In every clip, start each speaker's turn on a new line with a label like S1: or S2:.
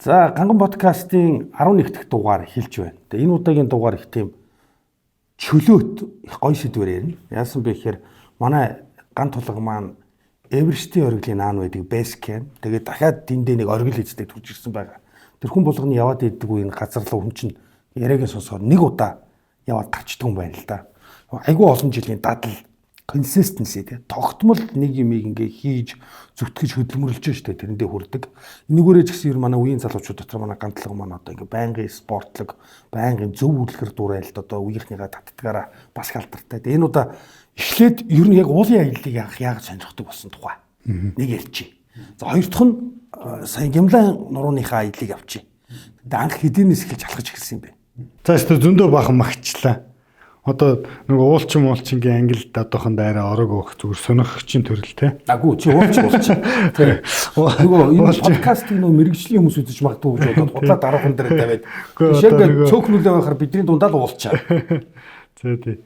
S1: За Ганган подкастын 11 дахь дугаар эхэлж байна. Тэгээ энэ удаагийн дугаар их тийм чөлөөт их гоё сэдвээр ярина. Яасан бэ гэхээр манай ган тулга маань Эверестийн оргилын наан байдаг Basecamp. Тэгээ дахиад тэндээ нэг оргил эздэг төрж ирсэн байгаа. Тэр хүн болгоны яваад иддэг үеийн газар руу хүн чинь яриагийн сонсохоор нэг удаа яваад гарчдаг юм байна л да. Айгүй олон жилийн дадал consistency тий тогтмол нэг юм ингээ хийж зүтгэж хөдөлмөрлөж штэ тэрэндээ хүрдэг. Энэгээрээ ч гэсэн ер манай үеийн залуучууд дотор манай гантлага маань одоо ингээ байнгын спортлог, байнгын зөв үйлчлэр дуурайлт одоо үеийнхнийгаа татдгаараа бас халдартай. Тэгээ энэ удаа эхлээд ер нь яг уулын аяллыг яаж сонирхдаг болсон тухай нэг ярьчих. За хоёр дахь нь сая гямлан нурууныхаа аяллыг авчи. Тэгээ анх хэдийнээс эхэлж алхаж эхэлсэн юм бэ?
S2: За өстө зөндөө бахан магчлаа. Одоо нэг уулчингийн ангилд одоохон дайраа орог өгөх зүгээр сонирхогчийн төрөл те.
S1: Агуу чи уулч. Тэ. Нөгөө энэ подкастыг нөгөө мэрэгжлийн хүмүүс үзэж магадгүй гэж бодоод худлаа дараахан дээр тавиад. Шиг цөөхнүүлээ байхаар бидний дундаа л уулчаа.
S2: За тий.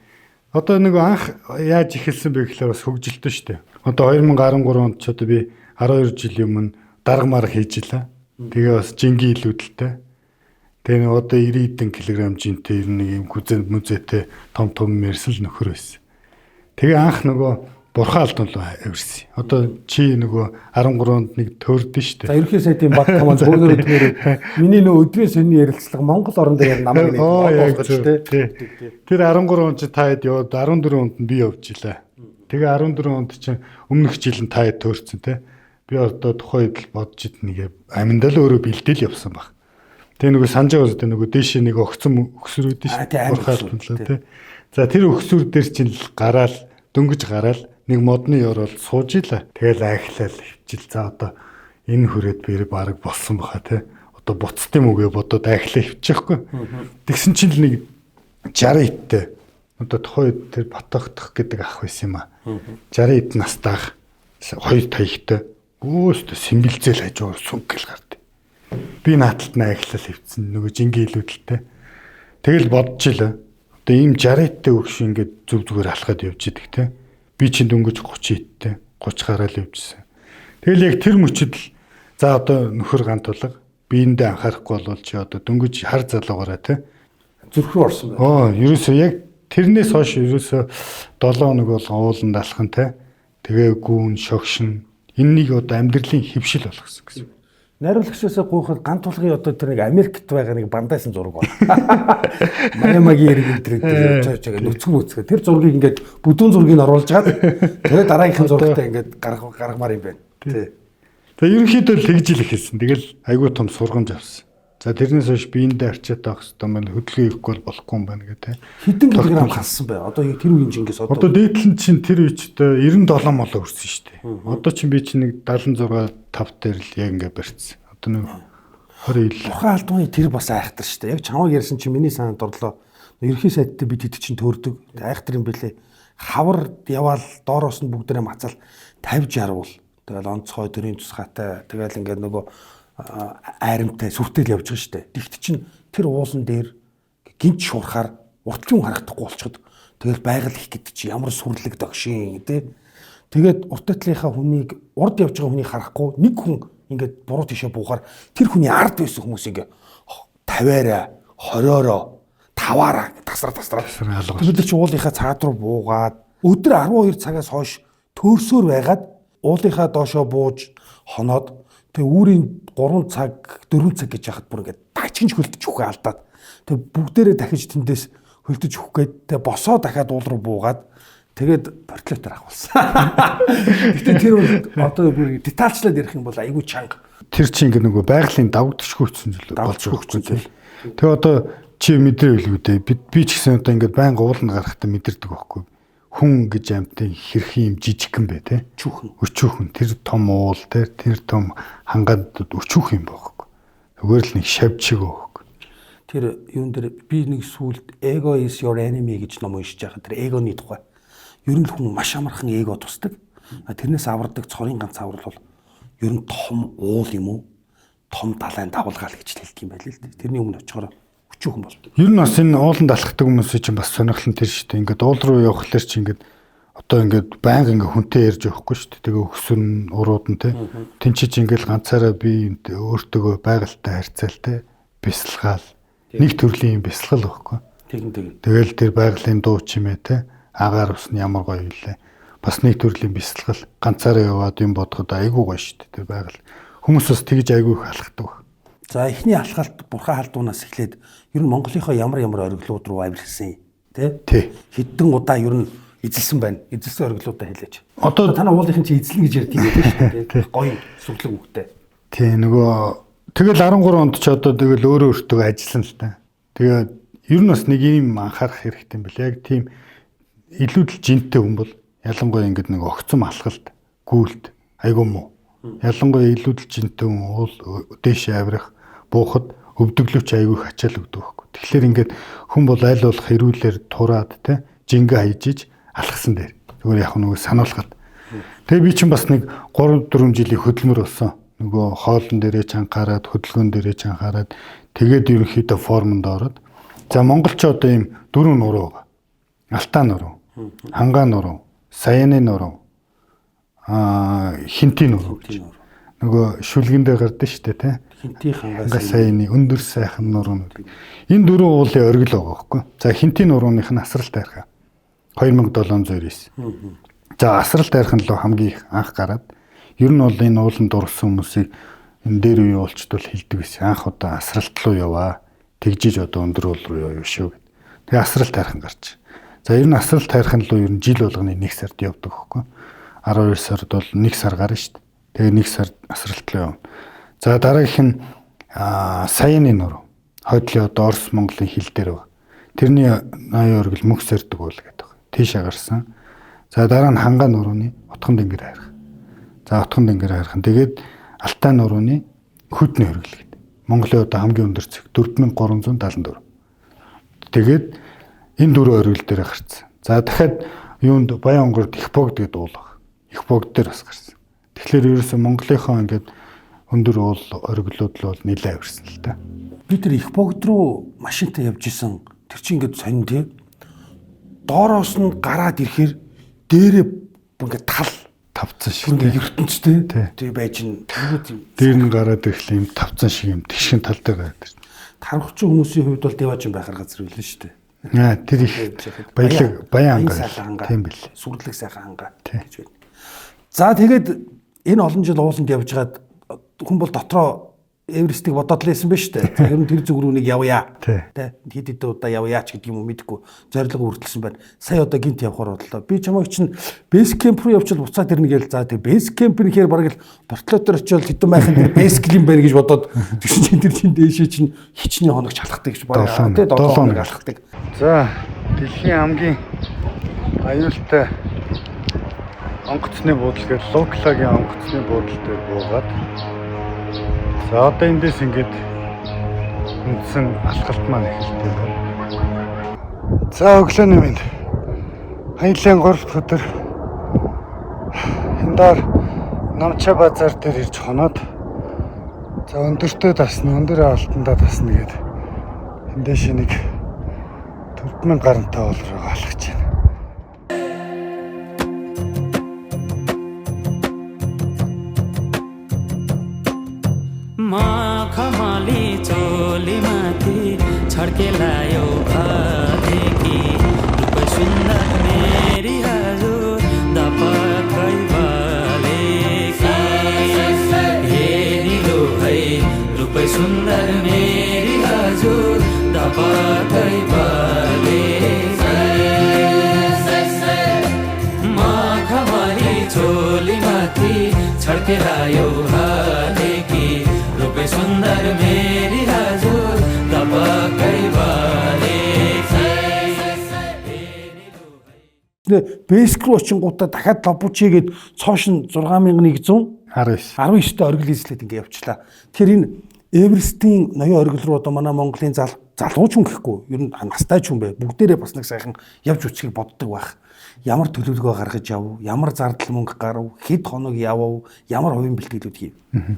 S2: Одоо нөгөө анх яаж эхэлсэн бэ гэхээр бас хөгжилтөө шүү дээ. Одоо 2013 онд ч одоо би 12 жилийн өмнө дарга марга хийжилаа. Тэгээ бас жингийн илүүдэлтэй. Тэгээ одоо 90 хэдэн килограмм жинтэй нэг юм хүзэн мүзэтэй том мэрсэл нөхөр байсан. Тэгээ анх нөгөө бурхан алдсан л авирсан. Одоо чи нөгөө 13-нд нэг төрдөн шүү дээ.
S1: За ерөнхий сайдын баг тамаа бөөнөр өдгөр миний нөгөө өдрийн сонины ярилцлага Монгол орон дээр намайг нэг болгож тээ.
S2: Тэр 13 онд чи таад яваад 14 онд нь би явж илаа. Тэгээ 14 онд чинь өмнөх жил нь таад төрцөн тээ. Би одоо тухайн үед л бодож ид нэг аминдаа л өөрөө бэлдээл явсан баг. Тэгээ нөгөө санаж байгаа үстэй нөгөө дээшээ нэг огцом өксөр үүдэн шүү. Бурхаалт тий. За тэр өксөр дээр чинь гараал дөнгөж гараал нэг модны орол сууж илаа. Тэгэл айхлал хөвчил. За одоо энэ хүрээд би баг болсон баха тий. Одоо буцтай мөгээ бодоод айхлаа хөвчихгүй. Тэгсэн чинь нэг 60 иттэй. Одоо тухайн үед тэр Батгах гэдэг ах байсан юм аа. 60 ит настайх хоёр таягтай. Өөстө симбэлзэл хажуугаар сүнхэл гард. Би нааталт найглал хөвцөн нөгөө жингийн илүүдэлтэй. Тэгэл бодож илаа. Одоо ийм 60-тай өгш ингээд зүг зүгээр алхаад явж идэг те. Би чинь дөнгөж 30-тэй 30 гараал явжсэн. Тэгэл яг тэр мөчөд л за одоо нөхөр гант тулга биендээ анхаарахгүй болвол чи одоо дөнгөж хар залуугаараа те.
S1: Зүрхрүү орсон
S2: байна. Ерөөсөө яг тэрнээс хойш ерөөсөө 7 хоног болгон ууланд алхан те. Тэгээ гүүн шогшин энэнийг одоо амьдралын хөвшил болгосон гэсэн.
S1: Найруулагчаасаа гуйхад гант тулгын одоо тэр нэг Америкт байгаа нэг бандайсан зураг байна. Майамагийн яриг энэ явж байгаа нүцгэн. Тэр зургийг ингээд бүдүүн зургийг оруулж гад тэгээ дараагийнхын зурагтай ингээд гаргамаар юм байна. Тий.
S2: Тэгээ ерөнхийдөө л тэгж ил ихэлсэн. Тэгэл айгүй том сургамж авсан. За тэрнээс хойш биендээ арчаад авах хэрэгтэй маань хөдөлгөөн хийхгүй болохгүй юм байна гэдэг.
S1: Хэдэн килограмм хассан бай. Одоо тэр үеийн жингээс
S2: одоо дээдлэн чинь тэр үедээ 97 молоо өрсөн шүү дээ. Одоо чинь би чинь нэг 76 5 дээр л яг ингээ барьцсан. Одоо нэг 20 ил.
S1: Бурхан алдууны тэр бас айхтар шүү дээ. Яг чамаг ярьсан чинь миний санаанд орлоо. Ерхий сайттай бид хэд чинь төрдөг. Айхтар юм бэлээ. Хавар яваал доороос нь бүгдээрээ мацаал 50 60 уул. Тэгэл онцгой дөрийн тусгаатай. Тэгэл ингээ нөгөө айрамтай сүртэл явж байгаа шүү дээ. Тэгт чинь тэр уулан дээр гинт шуурхаар уртлын харагдахгүй болчиход тэгэл байгаль их гэдэг чи ямар сүрлэг догшин тий. Тэгээд уртатлынхаа хүнийг урд явж байгаа хүнийг харахгүй нэг хүн ингээд буруу тишээ буухаар тэр хүний ард байсан хүмүүс ингээд 50-аараа 20-ороо 5-аараа тасраа алгаж. Тэр чи уулынхаа цаад руу буугаад өдөр 12 цагаас хойш төрсөөр байгаад уулынхаа доошоо бууж хоноод тэг үүрийн 3 цаг 4 цаг гэж яхад бүр ингээд дайчинж хөлдөж өгөх алдаад тэг бүгдээрээ дахиж тэндээс хөлдөж өгөх гээд тэг босоо дахиад уул руу буугаад тэгээд портлетер авахулсан. Гэтэ тэр одоо бүр детальчлаад ярих юм бол айгүй чанга.
S2: Тэр чинь ингээд нөгөө байгалийн давагдчихгүй хэвчэн зүйл болж байгаа юм. Тэг одоо чи мэдрэв л үү би ч гэсэн одоо ингээд байнга ууланд гарахтаа мэдэрдэг байхгүй. Хүн гэж амтын хэрхэн юм жижигхэн бэ те өчүүхэн тэр том уул тэр том хангад өчүүх юм байхгүй. Зүгээр л нэг шавчиг байхгүй.
S1: Тэр юун дээр би нэг сүулт ego is your enemy гэж ном уншиж байгаа. Тэр эгоны тухай. Ер нь хүн маш амархан эго тусдаг. Тэрнээс авардаг цорын ганц аврал бол ер нь том уул юм уу? Том далайн давалгаал гэж хэлдэг юм байл л дээ. Тэрний өмнө очихоор өчүүхэн болдог.
S2: Ер нь бас энэ ууланд алхахдаг хүмүүсийн чинь бас сонирхол нь тэр шүү дээ. Ингээд уул руу явхлаар чи ингээд одоо ингээд байнга ингээд хүнтэй ярьж явахгүй шүү дээ. Тэгээ өксүн урууд нь те. Тэнцэж ингээд ганцаараа би өөртөө байгальтай харьцаалтай бясалгаал. Нэг төрлийн бясалгал байхгүй. Тэгэл тэр байгалийн дуу чимээ те. Агаар усны ямар гоё илээ. Бас нэг төрлийн бясалгал ганцаараа яваад юм бодоход айгүй гоё шүү дээ. Тэр байгаль. Хүмүүс бас тэгж айгүй их алхдаг.
S1: За эхний алхалт бурхан халдуунаас эхлээд ер нь Монголынхоо ямар ориглууд руу авирсан тий? Хэдэн удаа ер нь эзэлсэн байна. Эзэлсэн ориглуудаа хэлээч. Одоо танаа уулынхын чи эзэлнэ гэж ярьдаг юм шүү дээ. Гоё сүглэг үгтэй.
S2: Тий нөгөө тэгэл 13 онд ч одоо тэгэл өөрөө өөртөө ажилласан л та. Тэгээ ер нь бас нэг юм анхаарах хэрэгтэй юм бэл. Яг тийм илүү л жинтэй хүн бол ялангуяа ингэдэг нэг огцом алхалт, гүйлт айгүй муу. Ялангуяа илүү л жинтэй хүн уул дээшээ авирах, буухад өвдөглөвч айгүй их ачаал өгдөг байхгүй. Тэгэхээр ингээд хүн бол аль болох хэрүүлэр тураад те жингээ хайжиж алхсан дээр. Зүгээр яг нөгөө сануулгаад. Тэгээ би чинь бас нэг 3-4 жилийн хөдөлмөр болсон. Нөгөө хоолн дээрээ ч анхаарад, хөдөлгөөн дээрээ ч анхаарад тэгээд ерөнхийдөө формонд ороод. За Монгол ч одоо ийм 4 нуруу байгаа. Алтаа нуруу, хангаа нуруу, саяны нуруу, хинтийн нуруу. Нөгөө шүлгэн дээр гардаг шүү дээ те.
S1: Хинтийн
S2: хангаа саяны өндөр сайхан нуруунууд. Энэ дөрвөн уулын оргил байгаа байхгүй. За хинтийн нурууных нь асрал тайрхаа 2709. За асрал тайрхан лөө хамгийн их анх гараад ер нь бол энэ ууланд дурсан хүмүүсийг энэ дээр үе уулчдвал хилдэг байсан. Анх удаа асралт руу яваа. Тэгжиж одоо өндөр уул руу яваа шүү гэд. Тэгээ асрал тайрхан гарч. За ер нь асрал тайрхан лөө ер нь жил болгоны 1 сард явдаг байхгүй. 12 сард бол 1 сар гарна шүү дээ. Тэгээ 1 сар асралт руу явна. За дараагийнх нь саяны нуруу. Хойдлын одоо Орос Монголын хил дээр байгаа. Тэрний 80 оргил мөх сэрдэг уул гэдэг. Тийшээ гарсан. За дараа нь хангаа нурууны утхан дэнгэр хайрах. За утхан дэнгэр хайрах. Тэгээд алтай нурууны хөдний оргил гэдэг. Монголын одоо хамгийн өндөр цэг 4374. Тэгээд энэ дөрвөн оргил дээр гарсан. За дахиад юунд Баян онгорд их богд гэдэг уул баг. Их богд дээр бас гарсан. Тэгэхээр ерөөсөө Монголынхоо ингээд өндөр уул оргилууд л бол нэлээд авирсан л та.
S1: Би тэр их богд руу машинтай явж исэн. Тэр чинь ингээд сонин тий. Доороос нь гараад ирэхээр дээрээ ингээд тал
S2: тавцсан шиг тий.
S1: ертөнцтэй тий байж ин.
S2: Дээр нь гараад ирэхлээр юм тавцсан шиг юм тэгшин тал дээр гараад ирсэн.
S1: Тархчин хүмүүсийн хувьд бол деважин байхаар газар үлээ шүү дээ.
S2: Тэр их баян ангаа. Тийм бил.
S1: Сүрдлэг сайхан ангаа гэж байна. За тэгээд энэ олон жил ууланд явж гад хүн бол дотроо Эверестийг бодоод л байсан байж тээ. За ер нь тэр зүг рүү нэг явъя. Тэ хэд хэд удаа явъя ч гэдэг юм уу мэдэхгүй зорилго хүртэлсэн байна. Сая одоо гинт явахаар бодлоо. Би чамайг чинь бейс кемп руу явчихвал буцаад ирнэ гээл. За тэр бейс кемп нэхэр бараг л бортлоотор очивол хэдэн байхын тэр бейс клим байна гэж бодоод тэгсэн чинь тэр чинь дээшээ чинь хичнээн хоног чалхахдаг гэж бараг тэ 7 хоног алхахдаг.
S2: За дэлхийн хамгийн аюултай онгоцны буудлын Луклагийн онгоцны буудлын дээр буугаад за одоо эндээс ингээд үндсэн алхалт маань эхэлдэг байна. За өглөөний минь хоёулаа 3 дахь өдөр энэ доор Намча базар дээр ирж хоноод за өндөртөө тасна, өндөр алтандаа тасна гээд эндээс нэг 4000 гарантай бол руу алхаж байна.
S3: खमाली चोली माथि छड्के लायो आदेखि रूप सुन्दर मेरी हजुर दपकै बालेकी हेरिलो है रूप सुन्दर मेरी हजुर दपकै बालेकी खमाली चोली माथि छड्के लायो आदेखि सुन्दर मेरी हजुर दपकै बालेकी.
S1: Бэйск руу очингуудаа дахиад лабучигээд цоош нь 6119 19-т оргил эзлээд ингэ явчлаа. Тэгэхээр энэ Эверестийн ноён оргил руу одоо манай Монголын залууч хүн гэхгүй ер нь настай ч хүн бай. Бүгдээрээ бас нэг сайхан явж үцхийг боддог байх. Ямар төлөвлөгөө гаргаж яв, ямар зардал мөнгө гарав, хэд хоног явав, ямар хувийн бэлтгэлүүд хийв.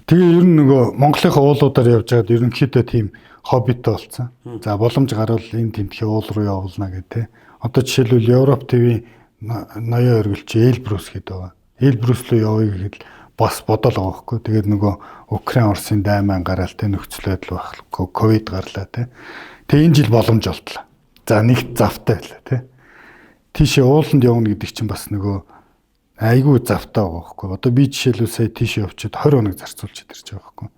S2: Тэгээ ер нь нөгөө Монголынхаа уулуудаар явж байгаад ерөнхийдөө тийм хоббитой болсон. За боломж гарвал энэ тентхийн уул руу явуулна гэдэг. Одоо жишээлбэл Европ ТV ноён өргөлч Эльбрус гэдэг байгаа. Эльбрус руу явъя гэхэд бас бодол байгаа байхгүй. Тэгээд нөгөө Украин Оросын дайман гараал тэ нөхцөл байдал байхгүй. Ковид гарлаа тэ. Тэгээ энэ жил боломж олдлоо. За нэгт завтай байлаа тэ. Тийшээ ууланд явна гэдэг чинь бас нөгөө айгүй завтай байгаа байхгүй. Одоо би жишээлбэл сая тийшээ явчихэд 20 хоног зарцуулж ирж байгаа байхгүй.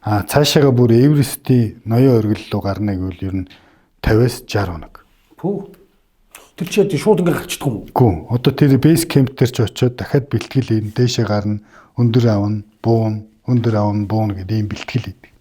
S2: Цаашаага бүр Эверестийн ноён өргөл рүү гарна гэвэл ер нь 50-аас 60 хоног.
S1: Пүү. Тэр чи шууд ингээ гарчдаг юм уу?
S2: Гүн. Одоо тэр бейс кемп дээр ч очиод дахиад бэлтгэл ийн дээшээ гарна, өндөр авна, буун, өндөр авна, буун гэдэг ийм бэлтгэл идэг.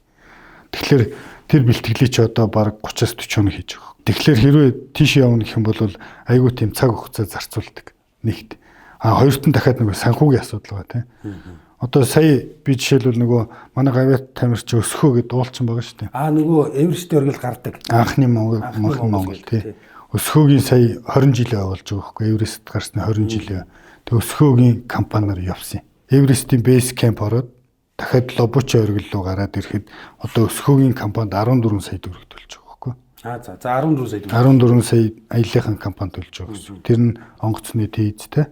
S2: Тэгэхээр тэр бэлтгэлийг ч одоо баг 30-аас 40 хоног хийж байгаа. Тэгэхээр хэрвээ тийш явна гэх юм бол айгүй тийм цаг хугацаа зарцуулдаг. Нэгт. Хоёрт нь дахиад нөгөө санхүүгийн асуудал байгаа тийм. Одоо сая би жишээлбэл нөгөө манай гавьяат тамирч өсгөө гэдэг уулчин байгаа шүү дээ.
S1: Нөгөө Эверестийн өргөл гардаг.
S2: Анхны Монгол тий. Өсгөөгийн сая 20 жилээ явуулж байгаа байхгүй. Эверест гарсны 20 жилээ. Тэг өсгөөгийн компаниар явсан. Эверестийн бейс кемп ороод дахиад Лобуча өргөл рүү гараад ирэхэд одоо өсгөөгийн компанид 14 сая төгрөг төлж байгаа байхгүй.
S1: За 14 сая.
S2: 14 сая аяллахын компанид төлж байгаа гэсэн. Тэр нь онгоцны тийз те.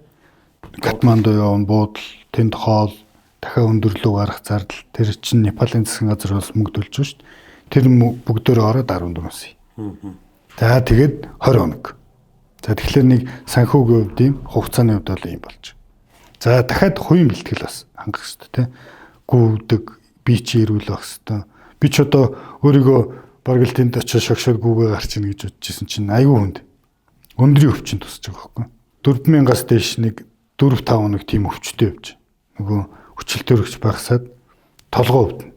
S2: Катманду явна буудал, тэнд хоол, дахиад өндөрлөө гарах зардал. Тэр чинь Непалийн засгийн газар бас мөнгө төлж байгаа шүү дээ. Тэр бүгдөө ороод 14 сая. За тэгээд 20 хоног. За тэгэхээр нэг санхүүгийн хувьд ийм хугацааны хувьд бол ийм болж. За дахиад хувийн бэлтгэл бас хангах хэрэгтэй те. Гүвдэг, би чи ирүүл байх хэрэгтэй. Би ч одоо өөрийгөө бараг л тэнд очиж шогшоод гүгээ гарч ийн гэж бодчихсон чинь аюу хүнд. Өндрийн өвчин тусч байгаа байхгүй. 4000-аас дээш нэг 4-5 хоног тийм өвчтөй явж. Нөгөө хүчилтөр өгч багсаад толгоо өвдөн.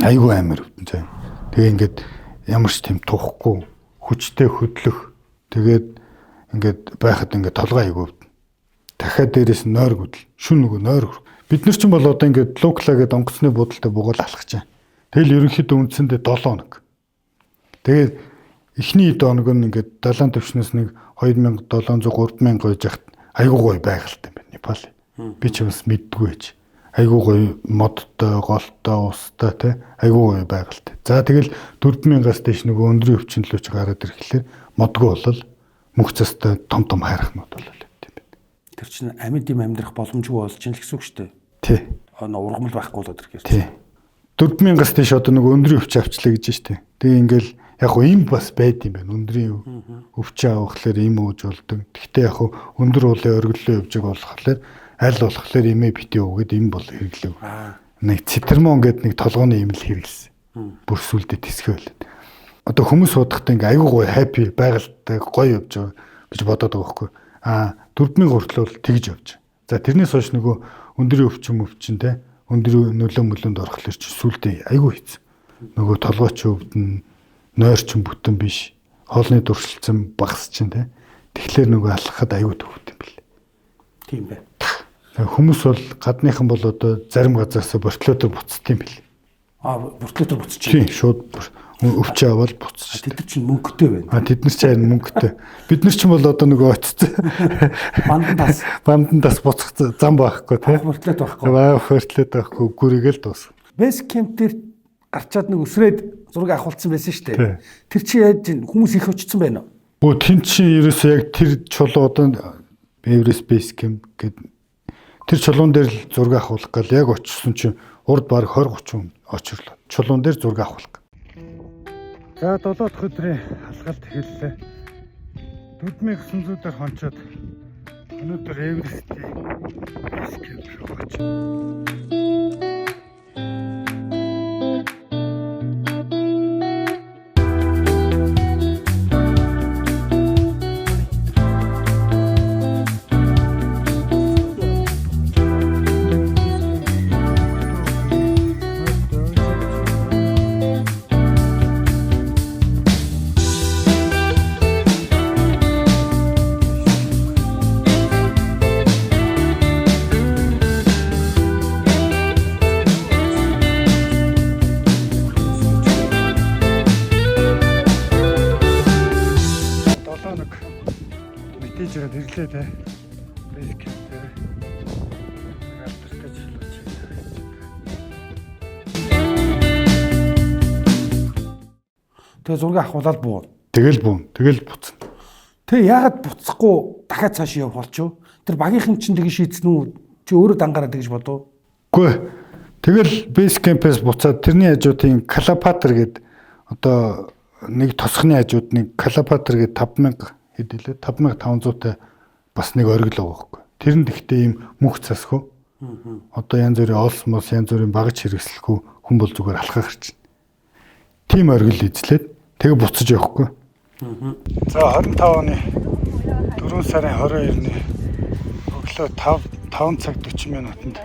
S2: Аюу амар өвдөн. Тэгээ ингээд ямар ч тийм тухгүй, хүчтэй хөдлөх. Тэгээд ингээд байхад ингээд толгоо аюу өвдөн. Дахиад дээрээс нойр гүдэл. Шүн нөгөө нойр. Бид нар ч юм бол одоо ингээд лукла гэдэг онгоцны буудалтай бугаал алхаж байна. Тэгэл ерөнхийдөө үндсэндээ 7 хоног. Тэгээд эхний 7 хоног нь ингээд далайн төвшнөөс нэг 2700 3000 гойж яхад айгуу гоё байгальтай юм байна Непал. Би ч бас мэддгүй байж. Айгуу гоё модтой, голтой, устай тий айгуу гоё байгальтай. За тэгэл 4000-аас дээш нөгөө өндрийн өвчин лөө ч гараад ирэхлээр модгүй болол мөх цастай том хайрхнууд болол юм байна.
S1: Тэр чинь амьд юм амьдрах боломжгүй болж ин л гэсэн үг шүү дээ.
S2: Тий.
S1: Ургамал байхгүй болоод ирэхээр.
S2: Тий. 4000-аас дээш одоо нөгөө өндрийн өвчин авчлаа гэж штэ. Тэгээ ингээл яг хөө им бас байд юм байна. Өндрийн өвчин авахлаар им ууж болдог. Гэхдээ яг хөө өндөр уулын өргөлөө явж байгаа болохоор аль болохоор имээ битээ өгөөд им бол хэрэглэв. Нэг цитермон гэдэг нэг толгооны им л хэрэглэсэн. Бүр сүлдээ тисгэвэл. Одоо хүмүүс суудахтаа ингээ айгуу гоё хаппи байгальтай гоё явж байгаа гэж бодоод байгаа байхгүй. 4000 хүртэл бол тэгж явж. За тэрнээс хойш нөгөө өндрийн өвчин те өндрийн нөлөөнд орохлоор чи сүлдээ айгуу хийц. Нөгөө толгойч өвдөн нойрчин бүтэн биш. Хоолны дуршилцсан багс чинь те. Тэгэхээр нөгөө алхахад айгуу төвхт юм бэл.
S1: Тийм бай.
S2: Хүмүүс бол гадныхан бол одоо зарим газараас бортлоотор буцдаг юм бэл.
S1: Бортлоотор буцчих.
S2: Тийм шууд өвчөө аваад буцчих.
S1: Тэд нар чинь мөнгөтэй байна.
S2: Тэд нар ч харин мөнгөтэй. Бид нар ч юм бол одоо нөгөө очицсан. Бандан тас буцах зам байхгүй те.
S1: Бортлоот байхгүй.
S2: Бортлоот байхгүй гүрийгэл дуус.
S1: Бэс кемп дээр гарчаад нэг өсрээд зураг авахулсан байсан шүү дээ. Тэр чи яаж хүмүүс их очсон байна уу?
S2: Бөө тэн чинь ерөөсөө яг тэр чулууданд Эверест бейс кемп гэдэг тэр чулуун дээр л зураг авахулах гал яг очсон чинь урд баг 20-30 очирлоо. Чулуун дээр зураг авахулах. За 7 дахь өдрийн алхалт эхэллээ. 4900-аар хончоод өнөөдөр Эверестийн бейс кемп руу очив. Ирлээ те. Бейс кемп дээр. Алдартай жилүүч.
S1: Тэгээ зураг авахулаад буу.
S2: Тэгэл буцна.
S1: Тэгээ яагаад буцахгүй дахиад цааш яв болчихв? Тэр багийнхан чинь тэгж шийдсэн үү? Чи өөрөө дангараад тэгж бодов?
S2: Үгүй. Тэгэл бейс кемпээс буцаад тэрний хажуудын Калапатер гээд одоо нэг тосхны хажууд нэг Калапатер гээд 5000 хэд хэлээ 5500-тай бас нэг оргил байгаа байхгүй. Тэр нь тэгтээ ийм мөнх засгүй. Одоо янз бүрийн олсмос янз бүрийн багаж хэрэгслэхгүй хүн бол зүгээр алхах гарч. Тим оргил эзлээд тэгээ буцаж явахгүй. За 25 оны 4 сарын 22-ны өглөө 5 цаг 40 минутанд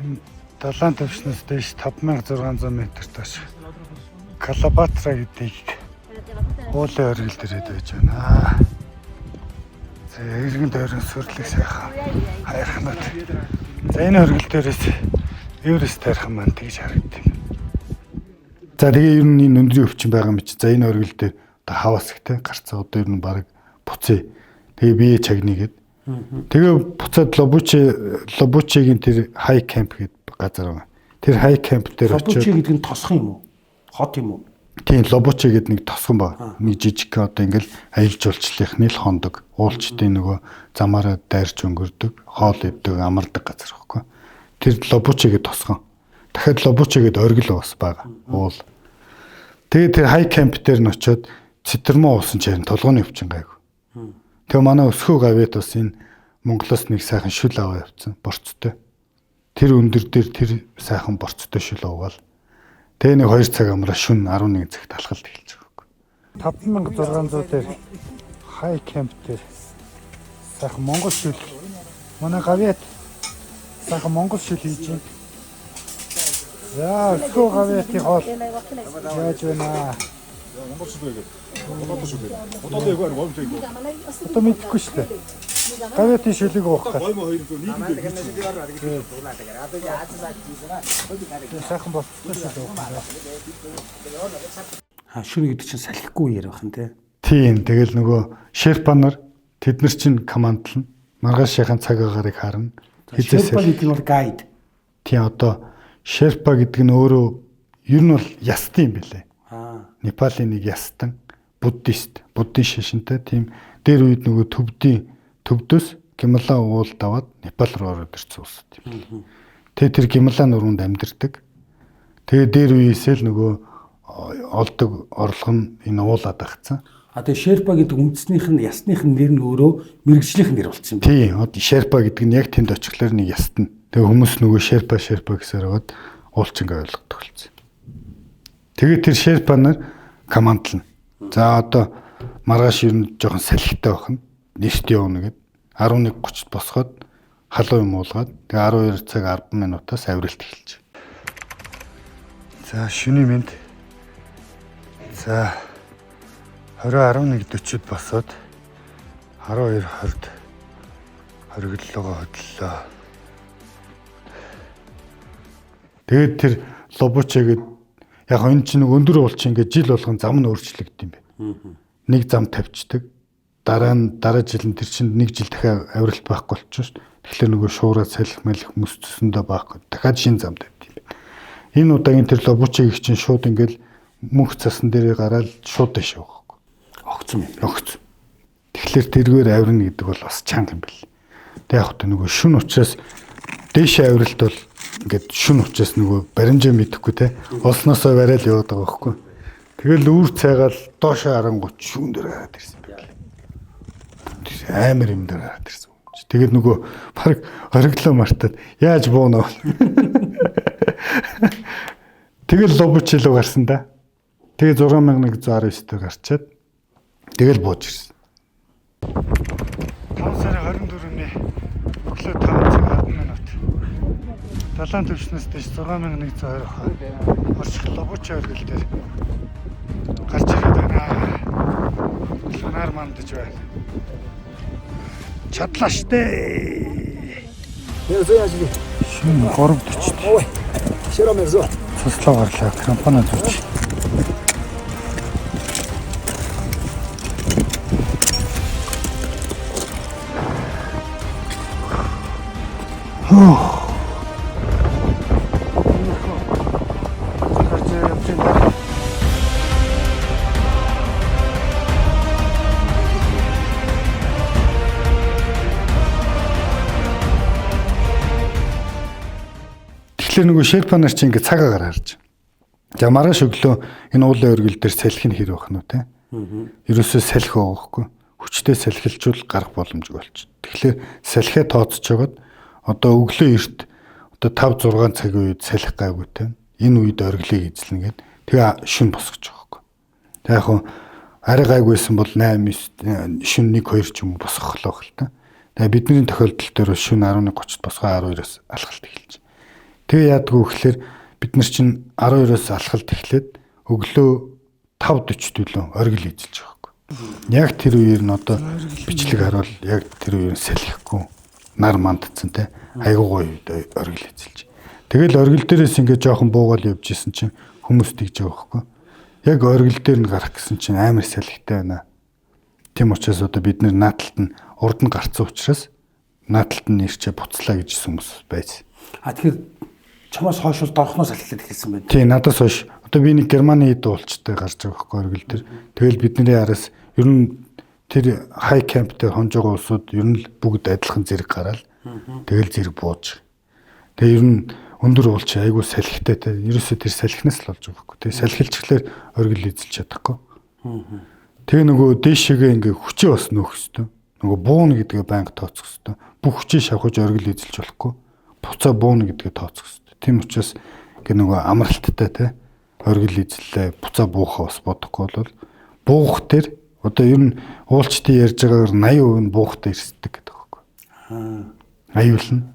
S2: энэ далайн төвшнөөс дэш 5600 м таш Калапатра гэдгийг уулын оргил дээрээд байж байна. За иргэн дөрөн сүрлэг сайхан хайрхнаад. За энэ оргил дээрээс Эверест хайрхан маань тэгж харагдав. За тэгээ ер нь энэ өндрийн өвчин байгаа юм чи. За энэ оргил дээр одоо хаваасгтай гарцаа одоо ер нь баг буцъя. Тэгээ бие чагнигээд. Тэгээ буцаад Лобучигийн тэр хай кемп гэдэг газар байна. Тэр хай кемп дээр очиж
S1: Лобучи гэдэг нь тосхон юм уу? Хот юм уу?
S2: Тийм Лобучи гэдэг нэг тосгон ба. Нэг жижиг одоо ингээл аялал жуулчлалынхны л хондог. Уулчдын нөгөө замаараа дайрч өнгөрдөг, хоол иддэг, амардаг газар байхгүй. Тэр Лобучи гэдэг тосгон. Дахиад Лобучи гэдэг оргил бас байгаа. Уул. Тэгээ тэр хай кемп дээр нь очиод цэтермөө уусан чарын толгойн өвчин гайг. Тэгээ манай өсгөө гавьяд бас энэ Монголоос нэг сайхан шүл аваа явцсан борцтой. Тэр өндөр дээр тэр сайхан борцтой шүл уугаал. Тэгээ нэг 2 цаг амраа шүн 11 цагт алхалт эхэлж байгаа юм. 5600 дээр хай кемп дээр сайхан монгол шүл манай гавьяд сайхан монгол шүл хийж байна. За өсгөө гавьяатын хоол яаж байна? Монгол шүл байгаад. Одоо шүл байгаад. Одоо яг гоо юм шиг. Одоо мэдхгүй шүү дээ. Гавьяатын шүлийг уух гэх. Сайхан болчихсон шүү дээ.
S1: Шүн гэдэг чинь салхигүй үеэр байх нь тий.
S2: Тийм тэгэл нөгөө шерпа нар тэд нар чинь командлна. Маргаашийн цаг агаарыг харна.
S1: Шерпа гэдэг нь бол гайд.
S2: Тийм одоо шерпа гэдэг нь өөрөө ер нь бол ястын юм билээ. Непалийн нэг ястан буддист, буддийн шишинтэй тийм дээр үед нөгөө төвдөөс Гималан уул даваад Непал руу ороод ирсэн улс тийм. Тэгээ тэр Гималан нуруунд амьдардаг. Тэгээ дээр үеэсээ л нөгөө олдог орлого нь энэ уулаад багцсан.
S1: Тэгээ шерпа гэдэг үндэснийх нь ясных нь нэр нь өөрөө мэрэгжлийнх нэр болсон юм.
S2: Тийм одоо шерпа гэдэг нь яг тэнд очихлоор нэг ястна. Тэгээ хүмүүс нөгөө шерпа гэсээр аваад уулчингаа ойлгодог болсон. Тэгээ тэр шерпа нар командлна. За одоо маргааш ер нь жоохон салхитай байна. Нэрт явна гэд 11:30-д босгоод халуун юм уулгаад тэгээ 12 цаг 10 минутаас авиралт эхэлж. За шөнийн мэнд. За 11:40-д босоод 12:20-д хоригдлогоо хөдлөлөө. Тэгээд тэр Лобучигээд яг энэ чинь өндөр уулчин ингээд жил болгон зам нь өөрчлөгдөв юм байна. Нэг зам тавьчихдаг. Дараа жил нь тэр чинь нэг жил дахиад авиралт байхгүй болчихсон шүү дээ. Тэгэхээр нөгөө шуураа салхи мэлх мөс цэсэндээ байхгүй. Дахиад шинэ зам тавьд юм байна. Энэ удаагийн тэр Лобучиг чинь шууд ингээд мөнх цасан дээрээ гараад шууд дэш явахгүй.
S1: Огцсон юм.
S2: Огцсон. Тэгэхээр тэргээр авирна гэдэг бол бас чанга юм байна. Тэг яг хөтэ нөгөө шүн учраас дээшээ авиралт бол ингээд шүн учраас нөгөө баримжаа мэдэхгүй те олсноосоо барайл яваад байгаа байхгүй. Тэгэл үүр цайгаал доошоо харангуут шүүн дээр гараад ирсэн байна. Амар юм дээр гараад ирсэн. Тэгээд нөгөө баг ориглоо мартаад яаж буунаа. Тэгэл Лобучи руу гарсан да. Тэгээ 6119 дээр гарчаад тэгэл бууж ирсэн. 5 сарын 24-ний өглөө 5 цаг 10 минут. Далайн төвшнөөс дэш 6120 орчих Лобучи оргил дээр гарч ирээд байна. Лунаар мандаж байна. Чадлаа штэ.
S4: Мерзо яаж би?
S2: Шин 3:40.
S4: Ой. Широ мерзо.
S2: Цуслаа гарлаа. Крампана зурч. Тэгэхээр нөгөө шерпа нар чинь ингээд цаг агаар харж. За маргааш өглөө энэ уулын өргөл дээр салхи нь хэр байх нь вэ те? Ерөөсөө салхи байхгүй. Хүчтэй салхилчул гарах боломжгүй болчих. Тэгэхээр салхиа тооцож жагаад одоо өглөө эрт одоо 5 6 цагийн үед салхи гайгүй те. Энэ үед оргилыг эзлэнэ гэд. Тэгээ шүн босгож байгаа байхгүй. Тэгээ яг хуу арай гайгүйсэн бол 8 9 шүн 1 2 ч юм босгох л байх л та. Тэгээ бидний тохиолдол дээр шүн 11:30-д босгоо 12-оос алхалт эхэлж. Тэгээ яадгүй гэхээр бид нар чинь 12-оос алхалт эхлээд өглөө 5:40 төлөө оргил эзэлж байгаа байхгүй. Яг тэр үеэр нь одоо бичлэг харуул яг тэр үеэр салхихгүй нар мандцсан те айгуу гоё оргил эзэлж. Тэгэл оргил дээрээс ингээд жоохон буугаал явж исэн чинь хүмүүс тэгж байгаа байхгүй. Яг оргил дээр нь гарах гэсэн чинь амар салхитай байна. Тийм учраас одоо бид нэр нааталт нь урд нь гарцсан учраас нааталт нь нэрчээ буцлаа гэж хүмүүс байж.
S1: Тэгэхээр чамаас хойш бол дорхноос салхилаад эхэлсэн байна.
S2: Тийм надаас хойш одоо би нэг Германы хэд уулчтай гарч байгаа байхгүй оргил дээр. Тэгэл бидний араас ер нь тэр хай кемп дээр хонж байгаа улсууд ер нь бүгд адилхан зэрэг гараал. Тэгэл зэрэг бууж. Тэгээ ер нь өндөр уулч айгуу салхитай те. Ерөөсөө тэр салхинаас л болж байгаа байхгүй. Тэгээ салхилчглаар оргил эзэлж чадахгүй. Тэгээ нөгөө дээшээгээ ингээ хүчээ бас нөөх хэвээр. Нөгөө буун гэдгээ банк тооцох хэвээр. Бүх хүчээ шавхаж оргил эзэлж болохгүй. Буцаа буун гэдгээ тооцох хэвээр. Тийм учраас ингээ нөгөө амралттай те. Оргил эзэллээ буцаа буухаа бас бодохгүй бол буух тэр одоо ер нь уулчдын ярьж байгаагаар 80% нь буухтай ирсдэг гэдэг байхгүй. Аюулна.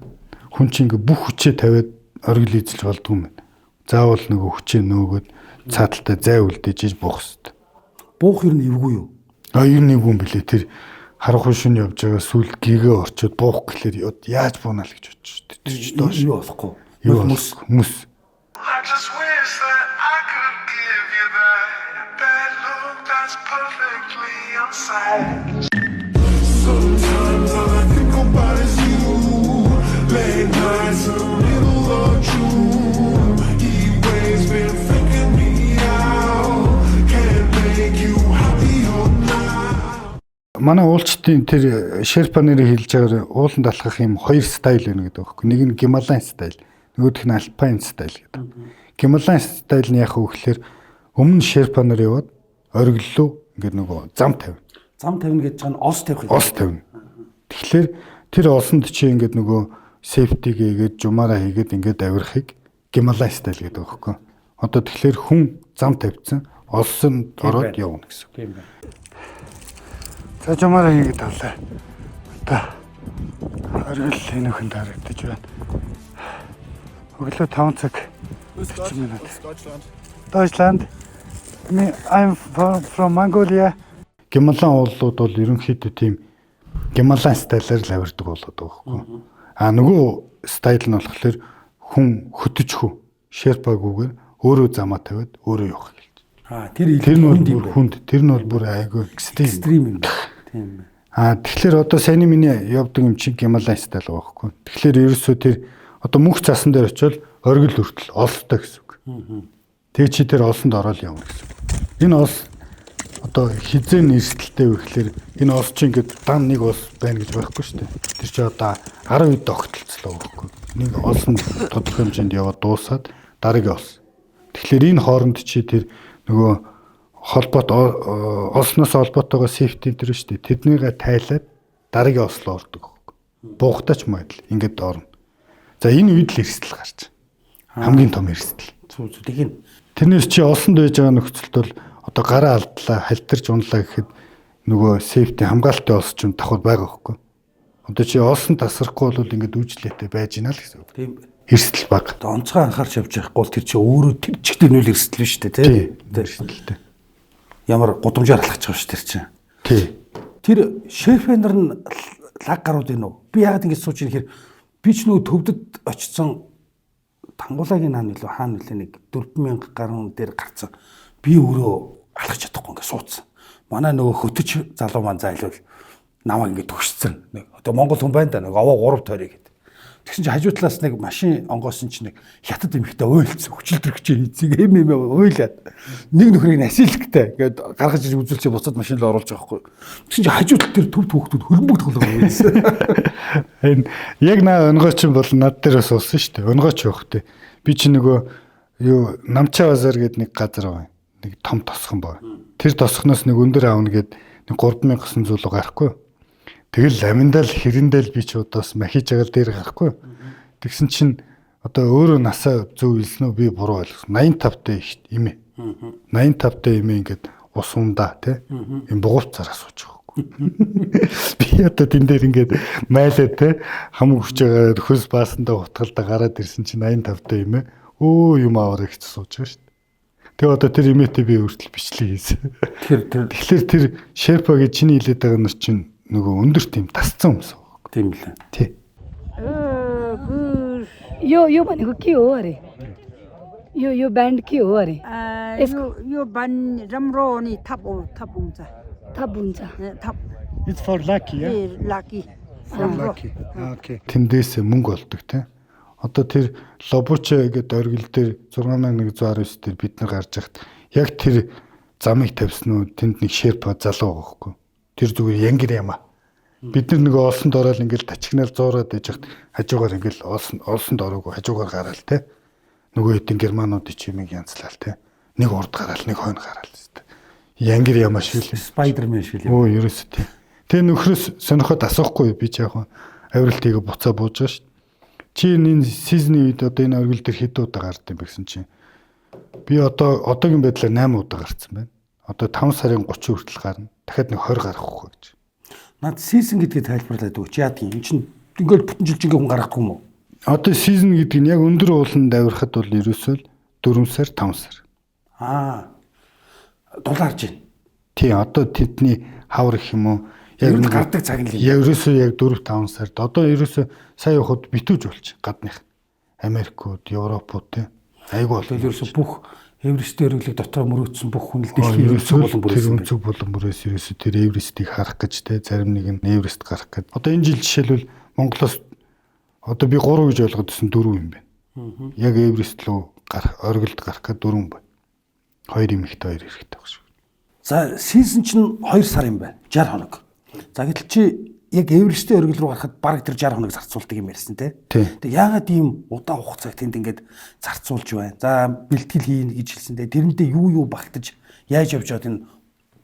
S2: Хүн чинь ингээ бүх хүчээ тавиад оргил эзэлж болдгүй юм байна. Заавал нөгөө хүчээ нөөгөөд цааталтай зай үлдээж буух хэвээр.
S1: Буух ер нь эвгүй юу?
S2: Ер нь эвгүй юм билээ. Тэр харах шүн явж байгаа сүүл гэгээ орчоод буух гэхлээр яаж буунаа л гэж бодож шүү дээ. Тэр ч доош
S1: юу болохгүй.
S2: Хүмүүс.
S5: I just wish that I could give you that look that's perfectly unsaid. Sometimes all I think about is you. Late nights in the middle of June. He waves been freaking me out. Can't make you happier now.
S2: Манай уулчдын тэр шерпа нэрийг хэлж байгаа ууланд алхах юм хоёр стайл байна гэдэг байхгүй. Нэг нь Гималайн стайл, нөгөөх нь Альпайн стайл гэдэг. Гималайн стайл нь яг үгээр өмнө шерпа нар яваад оргил руу ингээд нөгөө зам тавина.
S1: Зам тавина гэж байгаа нь ос тавих юм.
S2: Ос тавина. Тэгэхээр тэр осонд чи ингээд нөгөө сефти гээгээд жумаараа хийгээд ингээд авирахыг Гималайн стайл гэдэг байхгүй. Одоо тэгэхээр хүн зам тавьсан, олсонд ороод явна гэсэн.
S1: Тийм байна.
S2: За жумаараа хийгээд тавлаа. Одоо оргил энэхэн дарагдаж байна. Өглөө 5 цаг 40 минут. Deutschland. I'm from Mongolia. Гималайн уулууд бол ерөнхийдөө тийм Гималайн стайлаар л авирдаг болоод байгаа байхгүй. Нөгөө стайл нь болохоор хүн хөтөжхүү шерпагүйгээр өөрөө замаа тавиад өөрөө явах гэж. Тэр нь бол хүнд тэр нь бол бүр айгүй
S1: экстрим юм. Тийм байна.
S2: Тэгэхээр одоо саяны миний явдаг юм чинь Гималайн стайл байгаа байхгүй. Тэгэхээр ерөөсөө тэр одоо мөнх цасан дээр очивол оргил хүртэл олстой гэсэн үг. Тэгээ чи тэр олсонд ороод явна гэсэн. Энэ олс одоо хизээ нэрсэлтэй вэ гэхээр энэ олс чинь ингээд дан нэг олс байна гэж байхгүй шүү дээ. Тэр чи одоо 10 үед огтлцлоо байхгүй. Нэг олсонд тодорхой хэмжээнд яваад дуусаад дараагийн олс. Тэгэхээр энэ хооронд чи тэр нөгөө холбоот олсноос холбоотойгоо сефти энэ шүү дээ. Тэднийгээ тайлаад дараагийн олслоо ордог. Буухтач майдл ингээд орно. За энэ үед л эрсдэл гарч. Хамгийн том эрсдэл.
S1: Тийм.
S2: Тэрнээс чи олсонд байж байгаа нөхцөлд бол одоо гараа алдлаа, халтарч унлаа гэхэд нөгөө сефти хамгаалалтын олс ч давхар байгаа байхгүй. Одоо чи олсон тасрахгүй бол ингээд үүжлээтэй байж гинэ л гэсэн үг.
S1: Тийм.
S2: Эрсдэл баг.
S1: Онцгой анхаарч явж байхгүй бол тэр чи өөрөө тэр чигтэр нөл эрсдэл биш үү те?
S2: Эрсдэлтэй.
S1: Ямар гудамжаар алхаж байгаа ш тэр чи.
S2: Тий.
S1: Тэр шефенер нь лаг гарууд байна уу? Би яагаад ингэж сууж ирэх хэрэг би ч нөгөө төвдөд очсон Тангуулагийн хаана нөлөө нэг 4000 гаруй дээр гарцсан. Би өөрөө алхаж чадахгүй ингээд суудсан. Манай нөгөө хөтөч залуу маань зайлвал намайг ингээд төгсцэн. Одоо Монгол хүн байна да нэг овоо 3 тойроо гэдэг. Тэгсэн чинь хажуу талаас нэг машин онгоосон чинь нэг хятад эмэгтэй уйлцсан. Хүчилтөрөгч хийцэг уйлаад. Нэг нөхрийг насилхтай ингээд гаргаж иж үзүүлчихээ буцаад машин руу оруулж байгаа хгүй. Тэгсэн чинь хажуу тал дээр төв хүүхдүүд хөлбөг тоглоо уйлсан.
S2: Энэ яг наа онгооч бол над дээр бас уусан шүү дээ. Онгооч явах тий. Би чи нөгөө юу Намчаа базар гэдэг нэг газар байгаа. Нэг том тосхон байна. Тэр тосхоноос нэг өндөр аавна гээд нэг 3900 зулуу гарахгүй. Тэгэл аминдал хэрэндэл би чи удаас махиж агаал дээр гарахгүй. Тэгсэн чинь одоо өөрөө насаа зөв илсэн үү би буруу ойлгосон. 85 дэх имээ. 85 дэх имээ ингээд ус ундаа тий. Им бугуйцаар асууж байгаа байхгүй. Би одоо тэн дээр ингээд майлаа тий. Хам өгч байгаа хөөс баасандаа утгалдаа гараад ирсэн чинь 85 дэх имээ. Өө юм аваар гэж сууж байгаа шүү дээ. Тэгээ одоо тэр имээтэй би өөртөл бичлэг хийсэн. Тэгэхээр тэр Шерпа гэж чиний хэлээд байгаа нар чинь нөгөө өндөр тийм тасцсан хүмүүс байгаа.
S1: Тийм лээ.
S2: Тий.
S6: यो भनेको के हो अरे यो ब्यान्ड के हो अरे
S7: यो बान राम्रो हो नि थप हुन्छ
S6: थप हुन्छ
S2: It's for lucky yeah.
S7: Lucky
S2: For lucky. Okay. Тэндээс мөнгө олдог тий. Одоо тэр Лобуча гэдэг оргил дээр 6119 дээр бид нар гарч яхад яг тэр замыг тавьсан уу тэнд нэг Шерпа залуу байгаа хгүй. Тэр зүгээр янгир юм аа. Бид нар нөгөө олсонд ороод ингээл тачигнаар зуураад ээж хат хажуугаар ингээл олсонд ороогүй хажуугаар гараал те. Нөгөө хэдин германууд чимийг янзлал те. Нэг урд гараал нэг хойно гараал тест. Янгир ямаа шил.
S1: Спайдермен шил юм.
S2: Оо ерөөсөө те. Тэгээ нөхрөөс сонирхоод асуухгүй би ч яг авиралтыг буцаа бууж байгаа шүү. Чи энэ сизний үед одоо энэ оргил дээр хэд удаа гардсан бэ гэсэн чинь би одоогийн байдлаар 8 удаа гарцсан байна. Одоо 5 сарын 30 хүртэл гарна. Дахиад нэг 20 гарах уу гэж.
S1: Наад season гэдгийг тайлбарлаад өгч яадаг юм. Энд чинь ингээл бүтэн жилжингээ хүн гарахгүй юм уу?
S2: Одоо season гэдэг нь яг өндөр ууланд авирахад бол ерөөсөө 4 сар 5 сар.
S1: Дулаарж байна.
S2: Тий, одоо тэдний хавар их юм уу? Яг
S1: нэг гардаг цаг нь л юм.
S2: Ерөөсөө яг 4 5 сард. Одоо ерөөсөө сая явахад битүүж болж гадных. Америкууд, Европууд тий. Айгуу бол
S1: ерөөсөө бүх Эверестийн өргөлөг дотор мөрөөдсөн бүх хүн л дэлхийн өнцөг болон бүрээс
S2: тэр өнцөг болон бүрээс ерөөсөө тэр Эверестийг харах гэж те зарим нэг нь Эверест гарах гэж. Одоо энэ жил жишээлбэл Монголоос одоо би 3 гэж ойлгодсон 4 юм байна. Яг Эверест руу гарах оргилд гарах гэж 4 байна. 2 эмэгтэй 2 эрэгтэй баг шүү.
S1: За season чинь 2 сар юм байна. 60 хоног. За гэтэл чи яг Эверестийн өргөл рүү гарахад баг тэр 60 хоног зарцуулдаг юм ярьсан те. Тэг яагаад ийм удаан хугацааг тэнд ингээд зарцуулж байна? За бэлтгэл хийнэ гэж хэлсэндээ тэрэндээ юу багтаж яаж явж байгаад энэ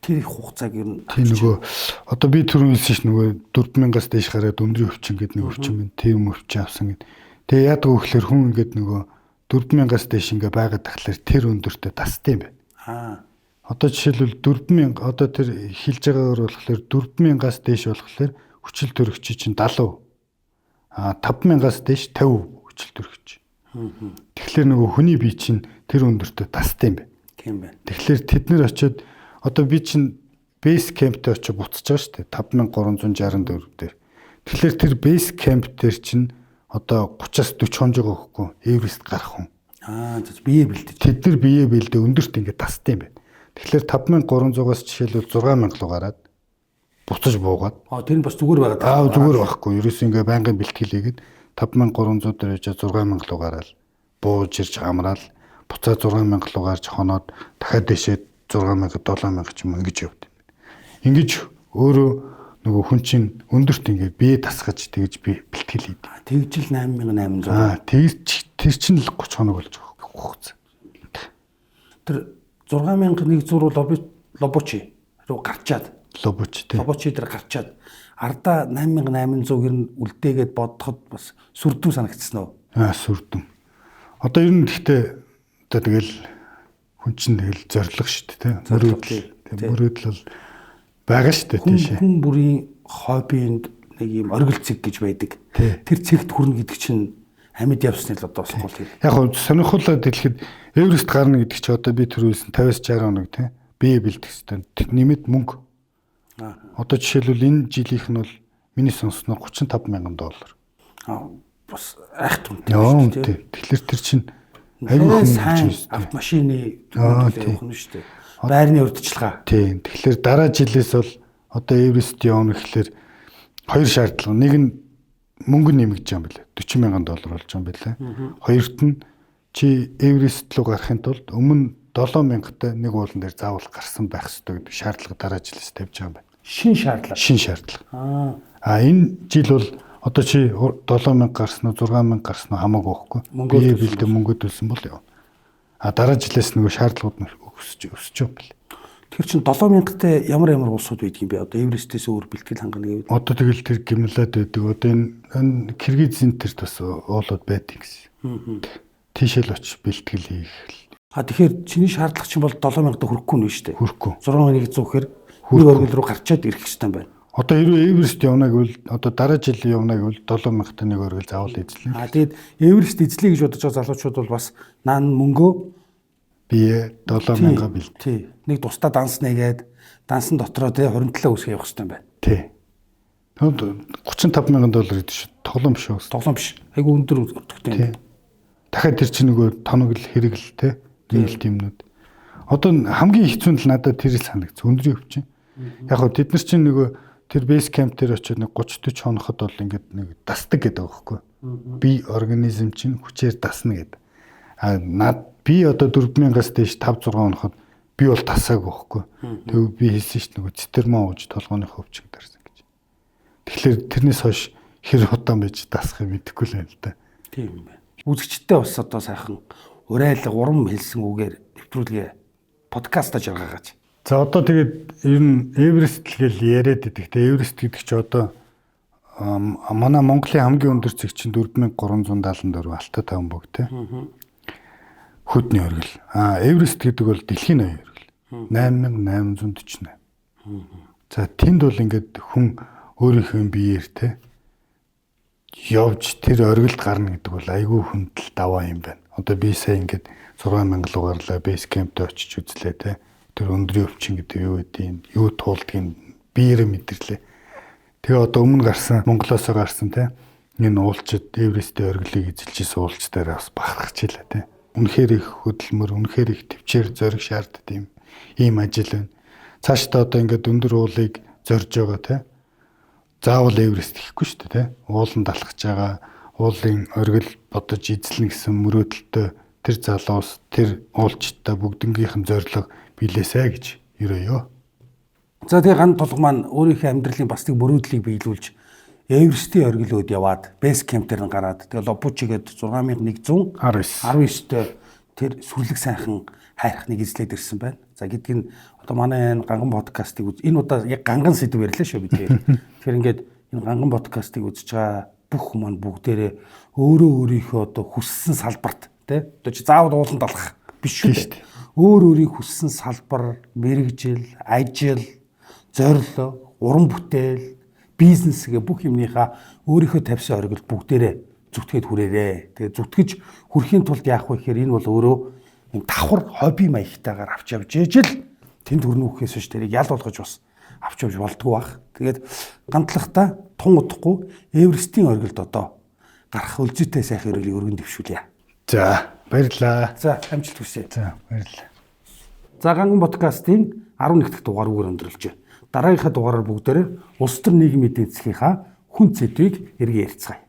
S1: тэр их хугацааг ер нь
S2: тийм нөгөө одоо би түрүү хэлсэн ш нөгөө 4000-аас дээш гараад өндрийн өвчин гэдэг нэг өвчин байна. Тийм өвчин авсан гэд. Тэгээ яадаг вэ гэхээр хүн ингээд нөгөө 4000-аас дээш ингээ байгаад тахлаар тэр өндөртөө тасдаг юм байна. Одоо жишээлбэл 4000 одоо тэр хэлж байгаагаар болохоор 4000-аас дээш болохоор хүчил төрөгч чинь 70. 5000-аас дээш 50 хүчил төрөгч. Тэгэхээр нөгөө хүний бие чинь тэр өндөртөө тасдаг юм байна.
S1: Тийм байна.
S2: Тэгэхээр тэд нэр очиод одоо би чинь бейс кемптэй очиж буцаж байгаа шүү дээ 5364 дээр. Тэгэхээр тэр бейс кемп дээр чинь одоо 30-аас 40 хоног өгөхгүй Эверест гарах хүн.
S1: Бие бэлдэж.
S2: Тэд нар бие бэлдээ өндөрт ингээд тасдаг юм байна. Тэгэхээр 5300-аас жишээлбэл 6000 руу гараад буцаж буугаад.
S1: Тэр нь бас зүгээр байгаа.
S2: Зүгээр байхгүй. Ерөөс ингээ байнгын бэлтгэлээгээд 5300 дээр яж 6000 руу гараад бууж ирж амраал буцаад 6000 руу гарч хоноод дахиад дэшээ 6000 7000 ч юм ингэж явд юм. Ингэж өөрөө нөгөө хүн чинь өндөрт ингээ бие тасгаж тэгж би бэлтгэл хийдэг.
S1: Тэгж л 8800.
S2: Тэр чинь л 30 хоног болж байгаа хугацаа.
S1: Тэр 6100 Лобучи руу гарчаад Лобучи дээр гарчаад ардаа 8800 ер нь үлдээгээд бодоход бас сүрдэн санагдсан уу?
S2: Сүрдэн. Одоо ер нь гэхдээ одоо тэгэл хүн чинь тэгэл зориг шүү дээ тий. Мөрөөдөл бол байгаа шүү дээ тийшээ.
S1: Хүн бүрийн хоббинд нэг юм оргил цэг гэж байдаг. Тэр цэгт хүрнэ гэдэг чинь амьд явсны л одоо болохгүй тийм.
S2: Яг нь сонирхолтой дэлгэхэд Эверест гарна гэдэг чи одоо би түрүүлсэн 50-60 хоног тий. Бие бэлдэх хэрэгтэй. Нэмэт мөнгө. Одоо жишээлбэл энэ жилийнх нь бол миний сонссноор $35,000.
S1: Бас айх түнтэй
S2: тий. Тэгэхээр тэр чинь
S1: аюул сайн автомашины төлөвлөлт явах нь шүү дээ. Байрны урьдчилгаа.
S2: Тийм. Тэгэхээр дараа жилээс бол одоо Эверест явна гэхэлэр 2 шаардлага. Нэг нь мөнгө нэмэгдэж байгаа юм билээ. $40,000 болж байгаа юм билээ. Хоёрт нь чи Эверест руу гарахын тулд өмнө 7000-тай нэг уулан дээр заавал гарсан байх ёстой гэдэг шаардлага дараа жилээс тавьж байгаа юм байна.
S1: Шин шаардлага.
S2: Энэ жил бол Одоо чи 7000 гарсан уу 6000 гарсан уу хамаагүй байхгүй. Бие бэлдээ мөнгө төлсөн бол явна. Дараа жилээс нөгөө шаардлагууд нь өсөж юм бэл.
S1: Тэр чин 7000-тай ямар улсууд байдаг юм бэ? Одоо Эверестээс өөр бэлтгэл хангана гэвэл.
S2: Одоо тэгэл тэр гимлээд байдаг. Одоо энэ Киргизийн тэр бас уулууд байдаг гэсэн. Тийшэл очиж бэлтгэл хийх.
S1: Тэгэхээр чиний шаардлага чинь бол 7000-д хүрэхгүй нь шүү дээ.
S2: Хүрэхгүй.
S1: 6100 гэхээр нэг оргил руу гарчаад ирэх хэрэгтэй байна.
S2: Одоо Эверест явна гэвэл одоо дараа жил явна гэвэл 7000-тай нэг оргил заавал эзлэнэ.
S1: Тэгээд Эверест эзлэе гэж бодож байгаа залуучууд бол бас наан мөнгөө
S2: бие 7000 бэлд.
S1: Тий. Нэг тусдаа данснаа гээд дансан дотроо тий 27 үсгээ явах хэрэгтэй байна.
S2: Тий. $35,000 гэдэг шүү. Тоглоом биш үү?
S1: Тоглоом биш. Айгу өндөр өртөгтэй юм.
S2: Дахиад тэр чинь нөгөө тоног л хэрэгэл те. Нийлт юмнууд. Одоо хамгийн хэцүү нь л надад тэр л санагдсан. Өндрийн өвчин. Яг хөө тэд нар чинь нөгөө тэр бейс камп дээр очиод нэг 30-40 хоноход бол ингээд нэг дасдаг гэдэг байгаа байхгүй. Би организм чинь хүчээр дасна гэдэг. Би одоо 4000-аас дээш 5-6 хоноход би бол тасаагүй байхгүй. Тэг би хэлсэн шүү дээ нөгөө цистермон ууж толгойн хөвчг дарсан гэж. Тэгэхээр тэрнээс хойш хэр удаан байж дасахыг мэдэхгүй л байна л да.
S1: Тийм юм байна. Үзэгчдээ бас одоо сайхан урайлга урам хэлсэн үгээр нэвтрүүлгээ подкаста жаргаагач.
S2: За одоо тэгээд ер нь Эверест л гэл яриад идэх. Тэ Эверест гэдэг чи одоо манай Монголын хамгийн өндөр цэг чинь 4374 алтаа таван бог те. Хөдний оргил. Эверест гэдэг бол дэлхийн ноён оргил. 8848. За тэнд бол ингээд хүн өөрийнхөө биеэр те явж тэр оргилд гарна гэдэг бол айгүй хүндэл даваа юм байна. Одоо би сая ингээд 6000 руу гарлаа бейс кемпт очиж үзлээ те. Тэр өндрийн өвчин гэдэг юу гэдгийг юу туулдгийг биеэрээ мэдэрлээ. Тэгээ одоо өмнө гарсан Монголоос гарсан те энэ уулчид Эверестийн оргилыг эзэлж исэн уулч дээр бас бахархаж илаа те. Үнэхээр их хөдөлмөр, үнэхээр их төвчээр зориг шаарддаг ийм ажил байна. Цаашдаа одоо ингээд өндөр уулыг зорж байгаа те. Заавал Эверест хийхгүй шүү дээ те. Ууланд алхаж байгаа, уулын оргил бодож эзлэн гэсэн мөрөөдөлтөй тэр залуус, тэр уулчтай бүгднгийнх нь зориг билээсэ гэж ерөөё.
S1: За тэгээ ган толго маань өөрийнхөө амьдралын бас нэг мөрөөдлийг биелүүлж Эверестийн оргилууд яваад бейс кампээр нь гараад тэгээ Лобучигээд 6119-тэй тэр сүрлэг сайхан хайрхныг эзлээд ирсэн байна. За гэдг нь одоо манай энэ ганган подкастыг энэ удаа яг ганган сэдв ярьлаа шүү би тэгээ. Тэгэхээр ингээд энэ ганган подкастыг үзэж байгаа бүх хүмүүс бүгдээрээ өөрөө өөрийнхөө одоо хүссэн салбарт тий одоо чи заавал ууланд алах биш шүү дээ. Өөр өөрийн хүссэн салбар, мэрэгжил, ажил, зорилго, уран бүтээл, бизнес гэх бүх юмныхаа өөрийнхөө тавьсан оргил бүгдээрээ зүтгээд хүрээрээ. Тэгээ зүтгэж хүрэхийн тулд яах вэ гэхээр энэ бол өөрөө юм давхар хобби маягтайгаар авч явж ижил тэнд хүрнүүхээс ш тэрийг ял болгож бас авч явж болдгоо бах. Тэгээд гантлахта тун удахгүй Эверестийн оргилд одоо гарах өлзөтэй сайхан өрөөлийг өргөн дэвшүүлье.
S2: За баярлаа.
S1: За амжилт хүсье.
S2: За баярлаа.
S1: За ганган подкастын 11 дахь дугаар үгээр өндөрлөж. Дараагийнхаа дугаараар бүгдээрээ улс төр нийгмийн эдийн засгийнхаа хүн сэдвийг эргээ ярилцгаая.